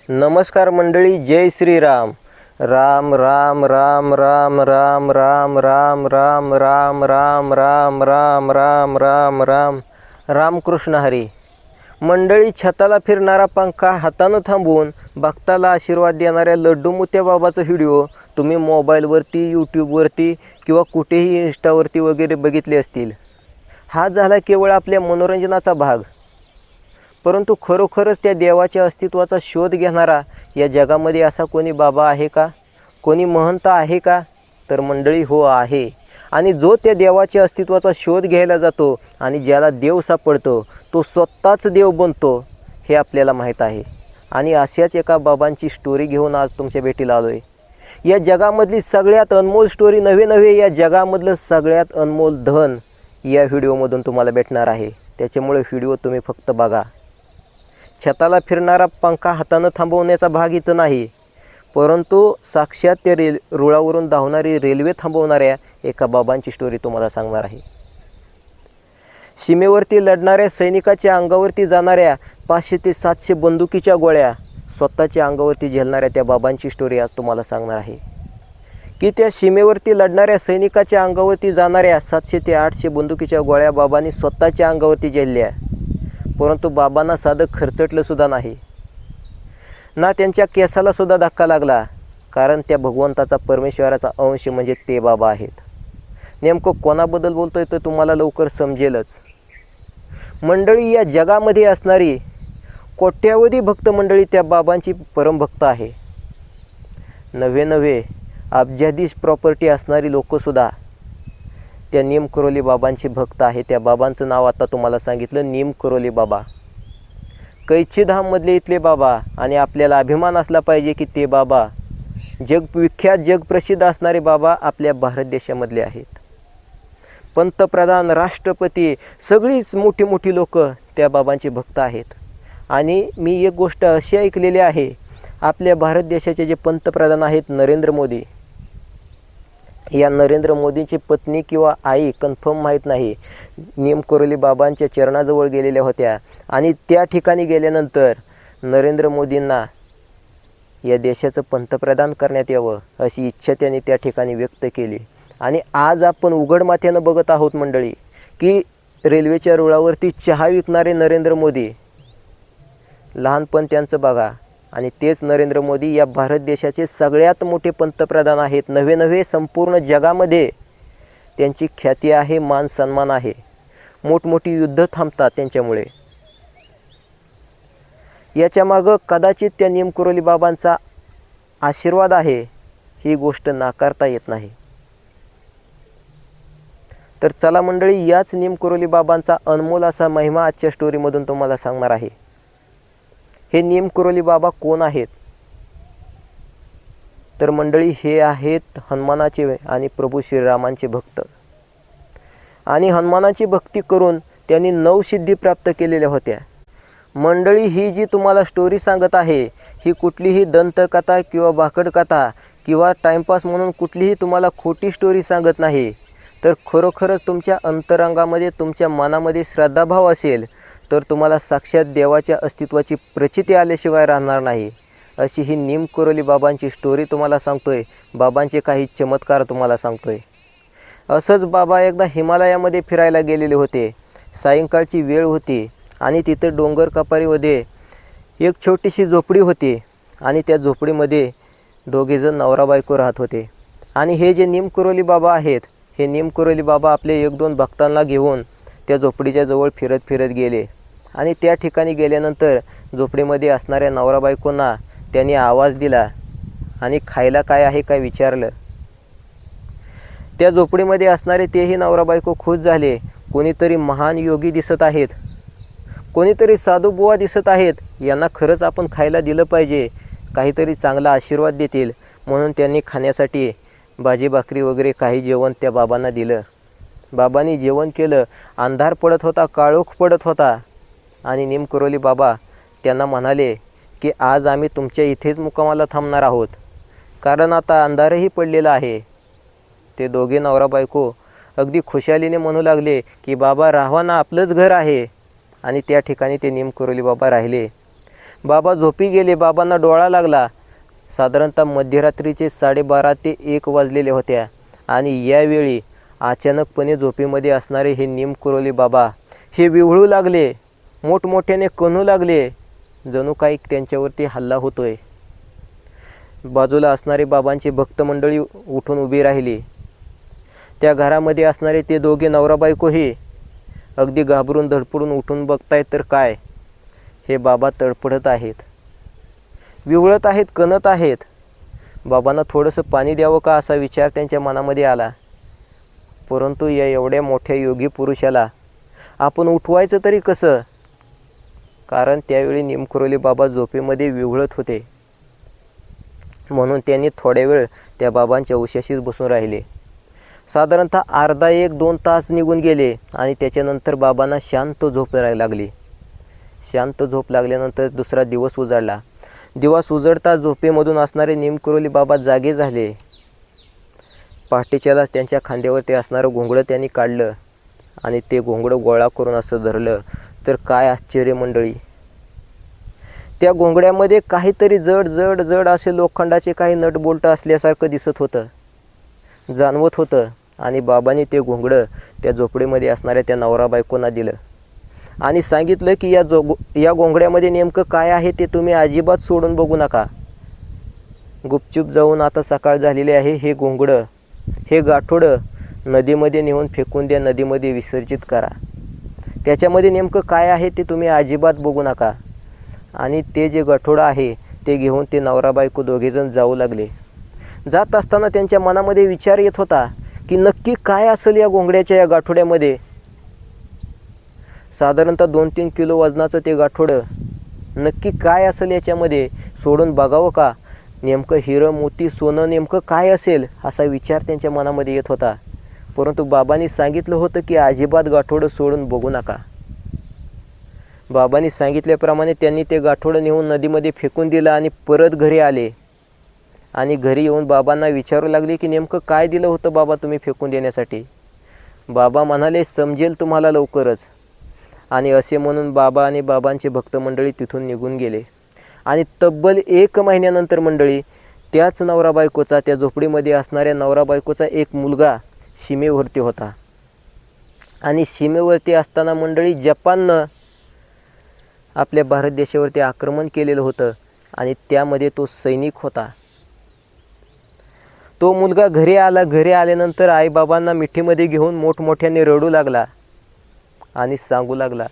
नमस्कार मंडळी, जय श्रीराम. राम राम राम राम राम राम राम राम राम राम राम राम राम राम राम रामकृष्ण हरी. मंडळी, छताला फिरणारा पंखा हातानं थांबवून भक्ताला आशीर्वाद देणाऱ्या लड्डू मोत्या बाबाचा व्हिडिओ तुम्ही मोबाईलवरती, यूट्यूबवरती किंवा कुठेही इंस्टावरती वगैरे बघितले असतील. हा झाला केवळ आपल्या मनोरंजनाचा भाग, परंतु खरोखरच त्या देवाच्या अस्तित्वाचा शोध घेणारा या जगामध्ये असा कोणी बाबा आहे का? कोणी महंत आहे का? तर मंडळी, हो आहे. आणि जो त्या देवाच्या अस्तित्वाचा शोध घ्यायला जातो आणि ज्याला देव सापडतो तो स्वतःच देव बनतो, हे आपल्याला माहीत आहे. आणि अशाच एका बाबांची स्टोरी घेऊन आज तुमच्या भेटीला आलो आहे. या जगामधली सगळ्यात अनमोल स्टोरी नव्हे या जगामधलं सगळ्यात अनमोल धन या व्हिडिओमधून तुम्हाला भेटणार आहे. त्याच्यामुळे व्हिडिओ तुम्ही फक्त बघा. छताला फिरणारा पंखा हातानं थांबवण्याचा भाग इथं नाही, परंतु साक्षात ते रुळावरून धावणारी रेल्वे थांबवणाऱ्या एका बाबांची स्टोरी तुम्हाला सांगणार आहे. सीमेवरती लढणाऱ्या सैनिकाच्या अंगावरती जाणाऱ्या 500 ते 700 बंदुकीच्या गोळ्या स्वतःच्या अंगावरती झेलणाऱ्या त्या बाबांची स्टोरी आज तुम्हाला सांगणार आहे. की त्या सीमेवरती लढणाऱ्या सैनिकाच्या अंगावरती जाणाऱ्या 700 ते 800 बंदुकीच्या गोळ्या बाबांनी स्वतःच्या अंगावरती झेलल्या, परंतु बाबांना साधं खरचटलं सुद्धा नाही ना. त्यांच्या केसाला सुद्धा धक्का लागला, कारण त्या भगवंताचा, परमेश्वराचा अंश म्हणजे ते बाबा आहेत. नेमकं कोणाबद्दल बोलतोय तर तुम्हाला लवकर समजेलच. मंडळी, या जगामध्ये असणारी कोट्यावधी भक्त मंडळी त्या बाबांची परमभक्त आहे. नवे अब्जाधीश प्रॉपर्टी असणारी लोकंसुद्धा त्या नीम करोली बाबांची भक्त आहे. त्या बाबांचं नाव आता तुम्हाला सांगितलं, नीम करोली बाबा. कैचीधाममधले इथले बाबा. आणि आपल्याला अभिमान असला पाहिजे की ते बाबा जगविख्यात, जगप्रसिद्ध असणारे बाबा आपल्या भारत देशामधले आहेत. पंतप्रधान, राष्ट्रपती, सगळीच मोठी लोक त्या बाबांची भक्त आहेत. आणि मी एक गोष्ट अशी ऐकलेली आहे, आपल्या भारत देशाचे जे पंतप्रधान आहेत नरेंद्र मोदी, या नरेंद्र मोदींची पत्नी किंवा आई कन्फर्म माहीत नाही, नीम करोली बाबांच्या चरणाजवळ गेलेल्या होत्या. आणि त्या ठिकाणी गेल्यानंतर नरेंद्र मोदींना या देशाचं पंतप्रधान करण्यात यावं अशी इच्छा त्यांनी त्या ठिकाणी व्यक्त केली. आणि आज आपण उघड माथ्यानं बघत आहोत मंडळी, की रेल्वेच्या रुळावरती चहा विकणारे नरेंद्र मोदी, लहानपण त्यांचं बघा. आणि तेच नरेंद्र मोदी या भारत देशाचे सगळ्यात मोठे पंतप्रधान आहेत. नवे संपूर्ण जगामध्ये त्यांची ख्याती आहे, मान सन्मान आहे. मोठमोठी युद्ध थांबतात त्यांच्यामुळे. याच्यामागं कदाचित त्या नीम करोली बाबांचा आशीर्वाद आहे, ही गोष्ट नाकारता येत नाही. तर चला मंडळी, याच नीम करोली बाबांचा अनमोल असा महिमा आजच्या स्टोरीमधून तुम्हाला सांगणार आहे. हे नीम करोली बाबा कोण आहेत? तर मंडळी, हे आहेत हनुमानाचे आणि प्रभू श्रीरामांचे भक्त. आणि हनुमानाची भक्ती करून त्यांनी 9 सिद्धी प्राप्त केलेल्या होत्या. मंडळी, ही जी तुम्हाला स्टोरी सांगत आहे, ही कुठलीही दंतकथा किंवा भाकडकथा किंवा टाइमपास म्हणून कुठलीही तुम्हाला खोटी स्टोरी सांगत नाही. तर खरोखरच तुमच्या अंतरंगामध्ये, तुमच्या मनामध्ये श्रद्धाभाव असेल तर तुम्हाला साक्षात देवाच्या अस्तित्वाची प्रचिती आल्याशिवाय राहणार नाही. अशी ही नीम करोली बाबांची स्टोरी तुम्हाला सांगतोय. बाबांचे काही चमत्कार तुम्हाला सांगतोय. असंच बाबा एकदा हिमालयामध्ये फिरायला गेलेले होते. सायंकाळची वेळ होती आणि तिथे डोंगर कपारीमध्ये एक छोटीशी झोपडी होती. आणि त्या झोपडीमध्ये दोघेजण नवरा बायको राहत होते. आणि हे जे नीम करोली बाबा आहेत, हे नीम करोली बाबा आपले 1-2 भक्तांना घेऊन त्या झोपडीच्या जवळ फिरत गेले. आणि त्या ठिकाणी गेल्यानंतर झोपडीमध्ये असणाऱ्या नवरा बायकोंना त्यांनी आवाज दिला आणि खायला काय आहे काय विचारलं. त्या झोपडीमध्ये असणारे तेही नवरा बायको खुश झाले. कोणीतरी महान योगी दिसत आहेत, कोणीतरी साधूबुवा दिसत आहेत, यांना खरंच आपण खायला दिलं पाहिजे, काहीतरी चांगला आशीर्वाद देतील. म्हणून त्यांनी खाण्यासाठी भाजी भाकरी वगैरे काही जेवण त्या बाबांना दिलं. बाबांनी जेवण केलं. अंधार पडत होता, काळोख पडत होता. आणि नीम करोली बाबा त्यांना म्हणाले की आज आम्ही तुमच्या इथेच मुक्कामाला थांबणार आहोत, कारण आता अंधारही पडलेला आहे. ते दोघे नवरा बायको अगदी खुशालीने म्हणू लागले की बाबा राहावा ना, आपलंच घर आहे. आणि त्या ठिकाणी ते नीम करोली बाबा राहिले. बाबा झोपी गेले. बाबांना डोळा लागला. साधारणतः मध्यरात्रीचे 12:30 ते 1 वाजलेले होत्या आणि यावेळी अचानकपणे झोपेमध्ये असणारे हे निमकुरोली बाबा हे विव्हळू लागले, मोठमोठ्याने कणू लागले, जणू काही त्यांच्यावरती हल्ला होतोय. बाजूला असणारे बाबांची भक्त मंडळी उठून उभी राहिली. त्या घरामध्ये असणारे ते दोघे नवरा बायकोही अगदी घाबरून धडपडून उठून बघतायत तर काय, हे बाबा तडफडत आहेत, विवळत आहेत, कणत आहेत. बाबांना थोडंसं पाणी द्यावं का असा विचार त्यांच्या मनामध्ये आला. परंतु या एवढ्या मोठ्या योगी पुरुषाला आपण उठवायचं तरी कसं? कारण त्यावेळी निमकुरोली बाबा झोपेमध्ये विव्हळत होते. म्हणून त्यांनी थोड्या वेळ त्या बाबांच्या उशाशीच बसून राहिले. साधारणतः अर्धा 1-2 तास निघून गेले आणि त्याच्यानंतर बाबांना शांत झोप लागली. शांत झोप लागल्यानंतर दुसरा दिवस उजाडला. दिवस उजडता झोपेमधून असणारे निमकुरोली बाबा जागे झाले. पहाटेच्यालाच त्यांच्या खांद्यावरती असणारं घोंगडं त्यांनी काढलं आणि ते घोंगडं गोळा करून असं धरलं तर काय आश्चर्य मंडळी, त्या घोंगड्यामध्ये काहीतरी जड जड जड असे लोखंडाचे काही नटबोल्ट असल्यासारखं दिसत होतं, जाणवत होतं. आणि बाबांनी ते घोंगडं त्या झोपडीमध्ये असणाऱ्या त्या नवरा बायकोंना दिलं आणि सांगितलं की या घोंगड्यामध्ये नेमकं काय आहे ते तुम्ही अजिबात सोडून बघू नका. गुपचूप जाऊन आता सकाळ झालेली आहे, हे घोंगडं, हे गाठोडं नदीमध्ये नेऊन फेकून द्या, नदीमध्ये विसर्जित करा. त्याच्यामध्ये नेमकं काय आहे ते तुम्ही अजिबात बघू नका. आणि ते जे गाठोडं आहे ते घेऊन ते नवरा बायको दोघेजण जाऊ लागले. जात असताना त्यांच्या मनामध्ये विचार येत होता की नक्की काय असेल या घोंगड्याच्या या गाठोड्यामध्ये. साधारणतः 2-3 किलो वजनाचं ते गाठोडं, नक्की काय असेल याच्यामध्ये, सोडून बघावं का? नेमकं हिरं मोती सोनं नेमकं काय असेल असा विचार त्यांच्या मनामध्ये येत होता. परंतु बाबांनी सांगितलं होतं की अजिबात गाठोडं सोडून बघू नका. बाबांनी सांगितल्याप्रमाणे त्यांनी ते गाठोडं नेऊन नदीमध्ये फेकून दिलं आणि परत घरी आले. आणि घरी येऊन बाबांना विचारू लागले की नेमकं काय दिलं होतं बाबा तुम्ही फेकून देण्यासाठी. बाबा म्हणाले समजेल तुम्हाला लवकरच. आणि असे म्हणून बाबा आणि बाबांचे भक्त मंडळी तिथून निघून गेले. आणि तब्बल 1 महिन्यानंतर मंडळी त्याच नवरा बायकोचा, त्या झोपडीमध्ये असणाऱ्या नवरा बायकोचा एक मुलगा सीमेवरती होता. आणि सीमेवरती असताना मंडळी जपाननं आपल्या भारत देशावरती आक्रमण केलेलं होतं आणि त्यामध्ये तो सैनिक होता. तो मुलगा घरी आला. घरी आल्यानंतर आईबाबांना मिठीमध्ये घेऊन मोठमोठ्याने रडू लागला आणि सांगू लागला,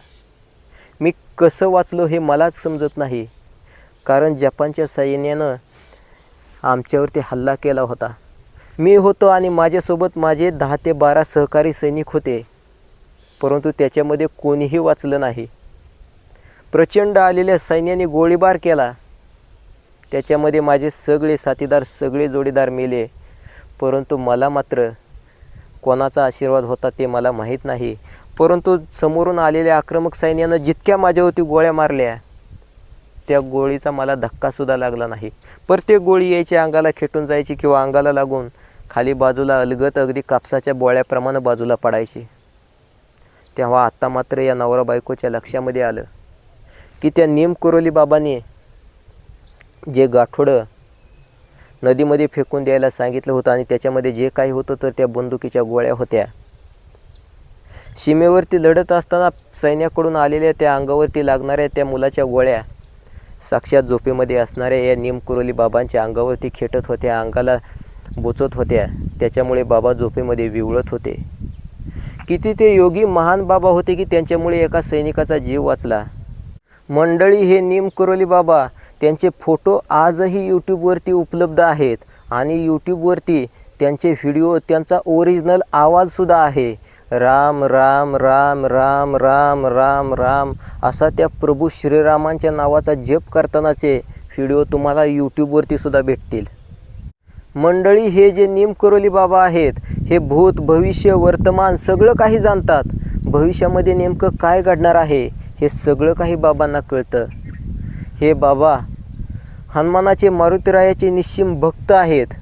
मी कसं वाचलो हे मलाच समजत नाही. कारण जपानच्या सैन्यानं आमच्यावरती हल्ला केला होता. मी होतो आणि माझ्यासोबत माझे 10 ते 12 सहकारी सैनिक होते. परंतु त्याच्यामध्ये कोणीही वाचलं नाही. प्रचंड आलेल्या सैन्याने गोळीबार केला. त्याच्यामध्ये माझे सगळे साथीदार, सगळे जोडीदार मेले. परंतु मला मात्र कोणाचा आशीर्वाद होता ते मला माहीत नाही. परंतु समोरून आलेल्या आक्रमक सैन्यानं जितक्या माझ्यावरती गोळ्या मारल्या त्या गोळीचा मला धक्कासुद्धा लागला नाही. प्रत्येक गोळी यायची, अंगाला खेटून जायची किंवा अंगाला लागून खाली बाजूला अलगत अगदी कापसाच्या बोळ्याप्रमाणे बाजूला पडायची. तेव्हा आत्ता मात्र या नवरा बायकोच्या लक्षामध्ये आलं की त्या निमकुरोली बाबांनी जे गाठोडं नदीमध्ये फेकून द्यायला सांगितलं होतं आणि त्याच्यामध्ये जे काही होतं तर त्या बंदुकीच्या गोळ्या होत्या. सीमेवरती लढत असताना सैन्याकडून आलेल्या त्या अंगावरती लागणाऱ्या त्या मुलाच्या गोळ्या साक्षात झोपेमध्ये असणाऱ्या या निमकुरोली बाबांच्या अंगावरती खेटत होत्या, अंगाला बोचत होत्या. त्याच्यामुळे बाबा झोपेमध्ये विवळत होते. किती ते योगी महान बाबा होते की त्यांच्यामुळे एका सैनिकाचा जीव वाचला. मंडळी, हे निमकुरोली बाबा, त्यांचे फोटो आजही यूट्यूबवरती उपलब्ध आहेत आणि यूट्यूबवरती त्यांचे व्हिडिओ, त्यांचा ओरिजिनल आवाजसुद्धा आहे. राम राम राम राम राम राम राम असा त्या प्रभू श्रीरामांच्या नावाचा जप करतानाचे व्हिडिओ तुम्हाला यूट्यूबवरती सुद्धा भेटतील. मंडळी, हे जे निमकुरोली बाबा आहेत हे भूत, भविष्य, वर्तमान सगळं काही जाणतात. भविष्यामध्ये नेमकं काय घडणार आहे हे सगळं काही बाबांना कळतं. हे बाबा हनुमानाचे, मारुतीरायाचे निश्चिम भक्त आहेत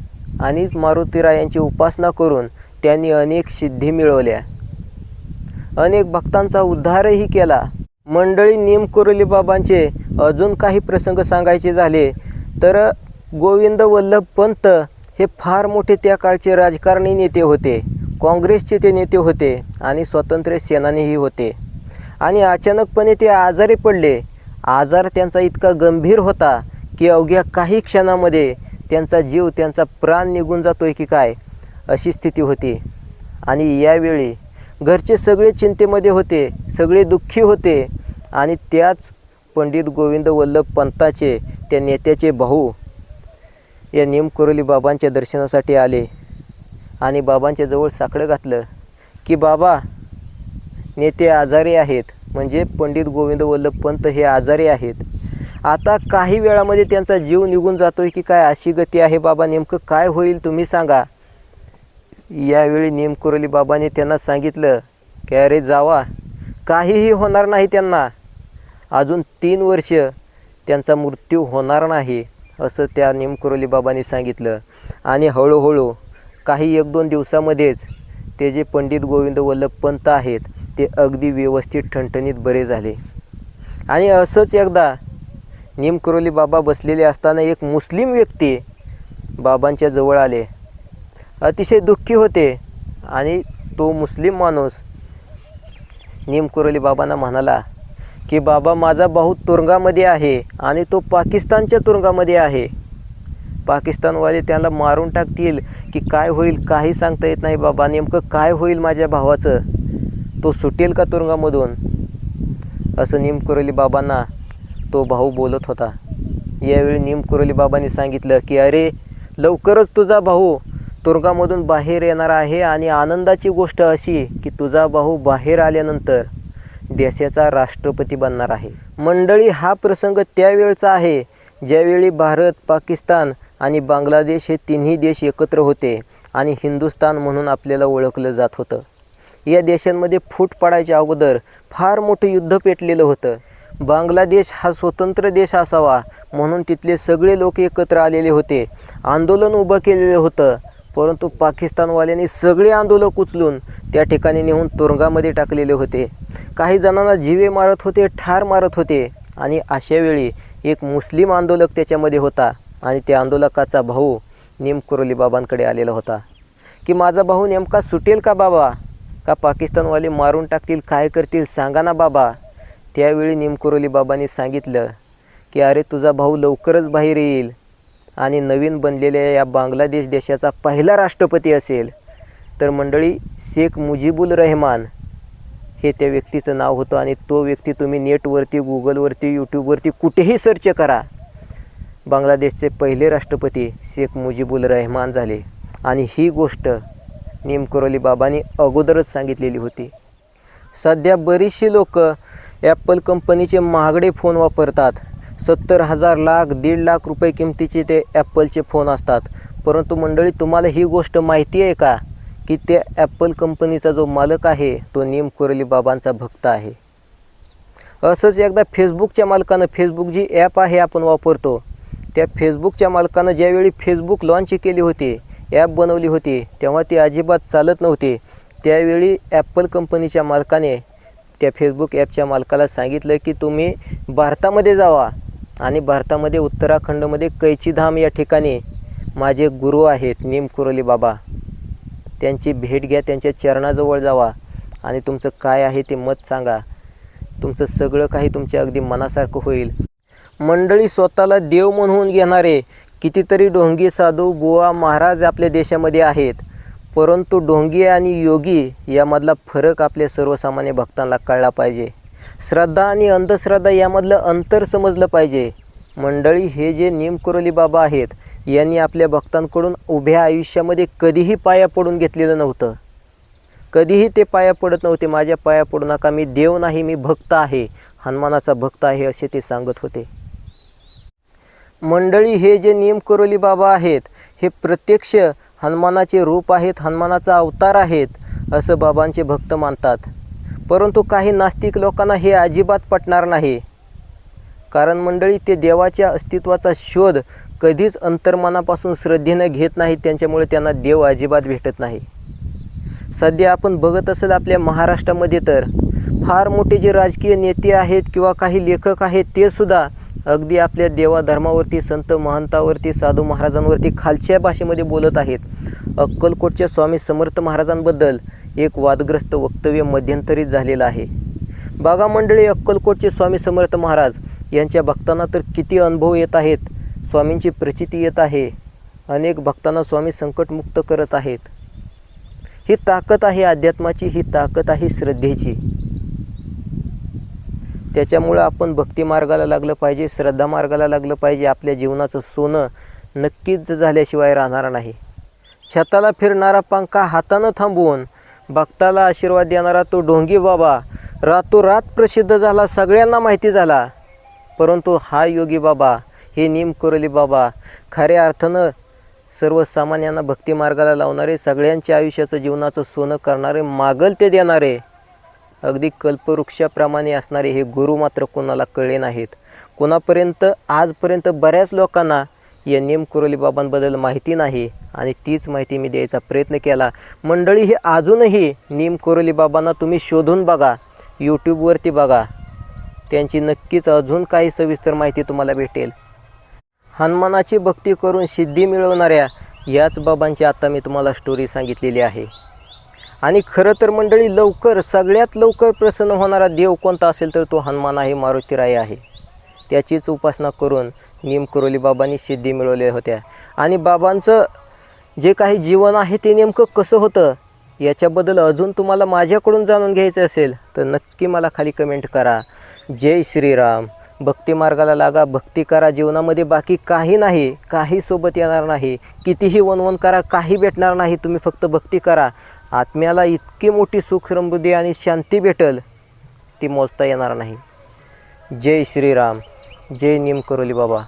आणि मारुतीरायांची उपासना करून त्यांनी अनेक सिद्धी मिळवल्या, अनेक भक्तांचा उद्धारही केला. मंडळी, निमकुरोली बाबांचे अजून काही प्रसंग सांगायचे झाले तर गोविंद वल्लभ पंत हे फार मोठे त्या काळचे राजकारणी नेते होते. काँग्रेसचे ते नेते होते आणि स्वातंत्र्य सेनानीही होते. आणि अचानकपणे ते आजारी पडले. आजार त्यांचा इतका गंभीर होता की अवघ्या काही क्षणामध्ये त्यांचा जीव, त्यांचा प्राण निघून जातोय की काय अशी स्थिती होती. आणि यावेळी घरचे सगळे चिंतेमध्ये होते, सगळे दुःखी होते. आणि त्याच पंडित गोविंद वल्लभ पंताचे, त्या नेत्याचे भाऊ या निमकरोली बाबांच्या दर्शनासाठी आले आणि बाबांच्या जवळ साकडं घातलं की बाबा, नेते आजारी आहेत, म्हणजे पंडित गोविंद वल्लभ पंत हे आजारी आहेत. आता काही वेळामध्ये त्यांचा जीव निघून जातोय की काय अशी गती आहे बाबा, नेमकं काय होईल तुम्ही सांगा. यावेळी निमकरोली बाबांनी त्यांना सांगितलं की अरे जावा, काहीही होणार नाही त्यांना, अजून 3 वर्ष त्यांचा मृत्यू होणार नाही असं त्या निमकरोली बाबांनी सांगितलं. आणि हळूहळू काही 1-2 दिवसामध्येच ते जे पंडित गोविंद वल्लभ पंत आहेत ते अगदी व्यवस्थित ठणठणीत बरे झाले. आणि असंच एकदा निमकरोली बाबा बसलेले असताना एक मुस्लिम व्यक्ती बाबांच्या जवळ आले. अतिशय दुःखी होते. आणि तो मुस्लिम माणूस निमकरोली बाबांना म्हणाला की बाबा, माझा भाऊ तुरुंगामध्ये आहे आणि तो पाकिस्तानच्या तुरुंगामध्ये आहे. पाकिस्तानवाले त्याला मारून टाकतील की काय होईल काही सांगता येत नाही बाबा, नेमकं काय होईल माझ्या भावाचं, तो सुटेल का तुरुंगामधून, असं निमकरोली बाबांना तो भाऊ बोलत होता. यावेळी निमकरोली बाबांनी सांगितलं की अरे, लवकरच तुझा भाऊ तुरुंगामधून बाहेर येणार आहे. आणि आनंदाची गोष्ट अशी की तुझा भाऊ बाहेर आल्यानंतर देशाचा राष्ट्रपती बनणार आहे. मंडळी, हा प्रसंग त्यावेळचा आहे ज्यावेळी भारत, पाकिस्तान आणि बांगलादेश हे तिन्ही देश एकत्र होते आणि हिंदुस्थान म्हणून आपल्याला ओळखलं जात होतं. या देशांमध्ये फूट पडायच्या अगोदर फार मोठं युद्ध पेटलेलं होतं. बांगलादेश हा स्वतंत्र देश असावा म्हणून तिथले सगळे लोक एकत्र आलेले होते, आंदोलन उभं केलेलं होतं. परंतु पाकिस्तानवाल्यांनी सगळे आंदोलक उचलून त्या ठिकाणी नेऊन तुरुंगामध्ये टाकलेले होते. काही जणांना जीवे मारत होते, ठार मारत होते. आणि अशावेळी एक मुस्लिम आंदोलक त्याच्यामध्ये होता आणि त्या आंदोलकाचा भाऊ निमकरोली बाबांकडे आलेला होता की माझा भाऊ नेमका सुटेल का बाबा, का पाकिस्तानवाले मारून टाकतील, काय करतील सांगा ना बाबा. त्यावेळी निमकरोली बाबांनी सांगितलं की अरे, तुझा भाऊ लवकरच बाहेर येईल आणि नवीन बनलेल्या या बांगलादेश देशाचा पहिला राष्ट्रपती असेल. तर मंडळी, शेख मुजीबुर रहमान हे त्या व्यक्तीचं नाव होतं. आणि तो व्यक्ती तुम्ही नेटवरती, गुगलवरती, यूट्यूबवरती कुठेही सर्च करा, बांगलादेशचे पहिले राष्ट्रपती शेख मुजीबुर रहमान झाले. आणि ही गोष्ट निमकरोली बाबांनी अगोदरच सांगितलेली होती. सध्या बरीचशी लोक ॲपल कंपनीचे महागडे फोन वापरतात. 70,000, लाख, 1.5 लाख रुपये किमतीचे ते ॲपलचे फोन असतात. परंतु मंडळी, तुम्हाला ही गोष्ट माहिती आहे का की ते ॲपल कंपनीचा जो मालक आहे तो निमकरोली बाबांचा भक्त आहे. असंच एकदा फेसबुकच्या मालकानं, फेसबुक जी ॲप आहे आपण वापरतो, त्या फेसबुकच्या मालकानं ज्यावेळी फेसबुक लॉन्च केली होती, ॲप बनवली होती, तेव्हा ती अजिबात चालत नव्हती. त्यावेळी ॲपल कंपनीच्या मालकाने त्या फेसबुक ॲपच्या मालकाला सांगितलं की तुम्ही भारतामध्ये जावा आणि भारतामध्ये उत्तराखंडमध्ये कैचीधाम या ठिकाणी माझे गुरु आहेत निमकरोली बाबा, त्यांची भेट घ्या, त्यांच्या चरणाजवळ जावा आणि तुमचं काय आहे ते मत सांगा. तुमचं सगळं काही तुमच्या अगदी मनासारखं होईल. मंडळी, स्वतःला देव म्हणून घेणारे कितीतरी ढोंगी, साधू, बुवा, महाराज आपल्या देशामध्ये आहेत. परंतु ढोंगी आणि योगी यामधला फरक आपल्या सर्वसामान्य भक्तांना कळला पाहिजे. श्रद्धा आणि अंधश्रद्धा यामधलं अंतर समजलं पाहिजे. मंडळी, हे जे निमकरोली बाबा आहेत यांनी आपल्या भक्तांकडून उभ्या आयुष्यामध्ये कधीही पाया पडून घेतलेलं नव्हतं. कधीही ते पाया पडत नव्हते. माझ्या पाया पडू नका, मी देव नाही, मी भक्त आहे, हनुमानाचा भक्त आहे, असे ते सांगत होते. मंडळी, हे जे निमकरोली बाबा आहेत हे प्रत्यक्ष हनुमानाचे रूप आहेत, हनुमानाचा अवतार आहेत असं बाबांचे भक्त मानतात. परंतु काही नास्तिक लोकांना हे अजिबात पटणार नाही. कारण मंडळी, ते देवाच्या अस्तित्वाचा शोध कधीच अंतर्मनापासून श्रद्धेनं घेत नाहीत. त्यांच्यामुळे त्यांना देव अजिबात भेटत नाही. सध्या आपण बघत असेल आपल्या महाराष्ट्रामध्ये तर फार मोठे जे राजकीय नेते आहेत किंवा काही लेखक आहेत ते सुद्धा अगदी आपल्या देवाधर्मावरती, संत महंतावरती, साधू महाराजांवरती खालच्या भाषेमध्ये बोलत आहेत. अक्कलकोटच्या स्वामी समर्थ महाराजांबद्दल एक वादग्रस्त वक्तव्य मध्यंतरी झालेलं आहे. बघा मंडळी, अक्कलकोटचे स्वामी समर्थ महाराज यांच्या भक्तांना तर किती अनुभव येत आहेत, स्वामींची प्रचिती येत आहे. अनेक भक्तांना स्वामी संकटमुक्त करत आहेत. ही ताकद आहे अध्यात्माची, ही ताकद आहे श्रद्धेची. त्याच्यामुळं आपण भक्ती मार्गाला लागलं पाहिजे, श्रद्धा मार्गाला लागलं पाहिजे. आपल्या जीवनाचं सोनं नक्कीच झाल्याशिवाय राहणार नाही. छताला फिरणारा पंखा हातानं थांबवून भक्ताला आशीर्वाद देणारा तो ढोंगी बाबा रातोरात प्रसिद्ध झाला, सगळ्यांना माहिती झाला. परंतु हा योगी बाबा, हे निमकरोली बाबा खऱ्या अर्थानं सर्वसामान्यांना भक्ती मार्गाला लावणारे, सगळ्यांच्या आयुष्याचं जीवनाचं सोनं करणारे, मागल ते देणारे, अगदी कल्पवृक्षाप्रमाणे असणारे हे गुरु मात्र कोणाला कळले नाहीत. कोणापर्यंत आजपर्यंत बऱ्याच लोकांना या निमकरोली बाबांबद्दल माहिती नाही आणि तीच माहिती मी द्यायचा प्रयत्न केला. मंडळी, हे अजूनही निमकरोली बाबांना तुम्ही शोधून बघा, यूट्यूबवरती बघा, त्यांची नक्कीच अजून काही सविस्तर माहिती तुम्हाला भेटेल. हनुमानाची भक्ती करून सिद्धी मिळवणाऱ्या याच बाबांची आता मी तुम्हाला स्टोरी सांगितलेली आहे. आणि खरं तर मंडळी, लवकर सगळ्यात लवकर प्रसन्न होणारा देव कोणता असेल तर तो हनुमान आहे, मारुतीराय आहे. त्याचीच उपासना करून निमकरोली बाबांनी सिद्धी मिळवल्या होत्या. आणि बाबांचं जे काही जीवन आहे ते नेमकं कसं होतं याच्याबद्दल अजून तुम्हाला माझ्याकडून जाणून घ्यायचं असेल तर नक्की मला खाली कमेंट करा. जय श्रीराम. भक्ती मार्गाला लागा, भक्ती करा. जीवनामध्ये बाकी काही नाही, काही सोबत येणार नाही. कितीही वनवन करा, काही भेटणार नाही. तुम्ही फक्त भक्ती करा. आत्म्याला इतकी मोठी सुख, समृद्धी आणि शांती भेटेल ती मोजता येणार नाही. जय श्रीराम. जय निमकरोली बाबा.